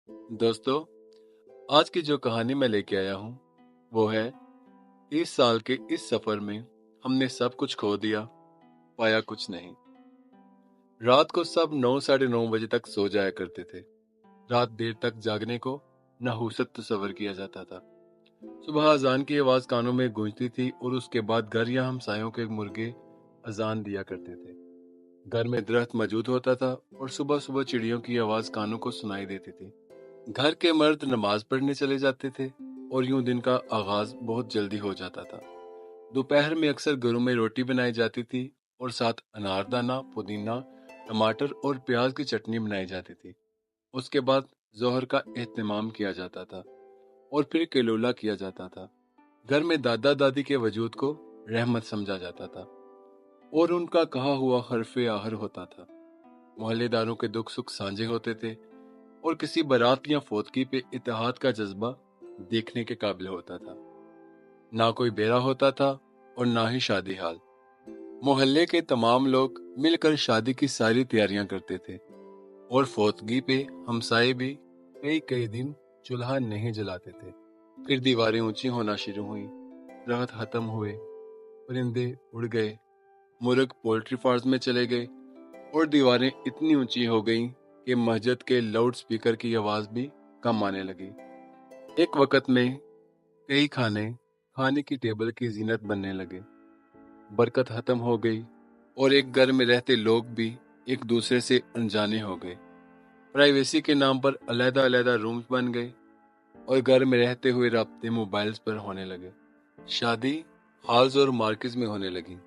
दोस्तों, आज की जो कहानी मैं लेके आया हूँ वो है 30 साल के इस सफर में हमने सब कुछ खो दिया, पाया कुछ नहीं। रात को सब 9 साढ़े 9 बजे तक सो जाया करते थे। रात देर तक जागने को नहुसत तस्वर किया जाता था। सुबह अजान की आवाज कानों में गूंजती थी और उसके बाद घर या हमसायों के मुर्गे अजान दिया करते थे। घर में दरख्त मौजूद होता था और सुबह सुबह चिड़ियों की आवाज कानों को सुनाई देती थी। घर के मर्द नमाज पढ़ने चले जाते थे और यूं दिन का आगाज बहुत जल्दी हो जाता था। दोपहर में अक्सर घरों में रोटी बनाई जाती थी और साथ अनारदाना, पुदीना, टमाटर और प्याज की चटनी बनाई जाती थी। उसके बाद जोहर का एहतमाम किया जाता था और फिर केलोला किया जाता था। घर में दादा दादी के वजूद को रहमत समझा जाता था और उनका कहा हुआ हरफे आहर होता था। मोहल्लेदारों के दुख सुख साझे होते थे और किसी बारात या फोतगी पे इत्तेहाद का जज्बा देखने के काबिल होता था। ना कोई बेरा होता था और ना ही शादी हाल। मोहल्ले के तमाम लोग मिलकर शादी की सारी तैयारियां करते थे और फोतगी पे हमसाए भी कई कई दिन चूल्हा नहीं जलाते थे। फिर दीवारें ऊंची होना शुरू हुई, दरख्त खत्म हुए, परिंदे उड़ गए, मुर्ग पोल्ट्री फार्म में चले गए और दीवारें इतनी ऊंची हो गईं कि मस्जिद के लाउड स्पीकर की आवाज भी कम आने लगी। एक वक्त में कई खाने की टेबल की जीनत बनने लगे। बरकत खत्म हो गई और एक घर में रहते लोग भी एक दूसरे से अनजाने हो गए। प्राइवेसी के नाम पर अलग अलग रूम्स बन गए और घर में रहते हुए राब्ते मोबाइल्स पर होने लगे। शादी हॉल्स और मार्केट्स में होने लगी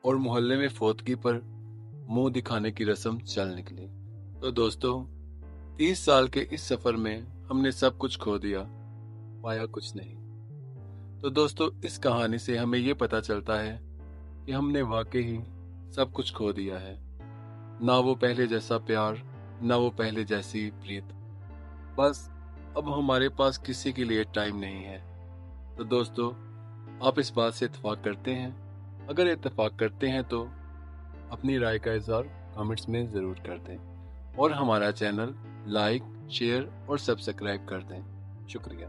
और मोहल्ले में फोतगी पर मुंह दिखाने की रस्म चल निकली। तो दोस्तों, 30 साल के इस सफर में हमने सब कुछ खो दिया, पाया कुछ नहीं। तो दोस्तों, इस कहानी से हमें ये पता चलता है कि हमने वाकई ही सब कुछ खो दिया है। ना वो पहले जैसा प्यार, ना वो पहले जैसी प्रीत। बस अब हमारे पास किसी के लिए टाइम नहीं है। तो दोस्तों, आप इस बात से इत्तेफाक करते हैं? अगर इत्तेफाक करते हैं तो अपनी राय का इज़हार कमेंट्स में ज़रूर कर दें और हमारा चैनल लाइक, शेयर और सब्सक्राइब कर दें। शुक्रिया।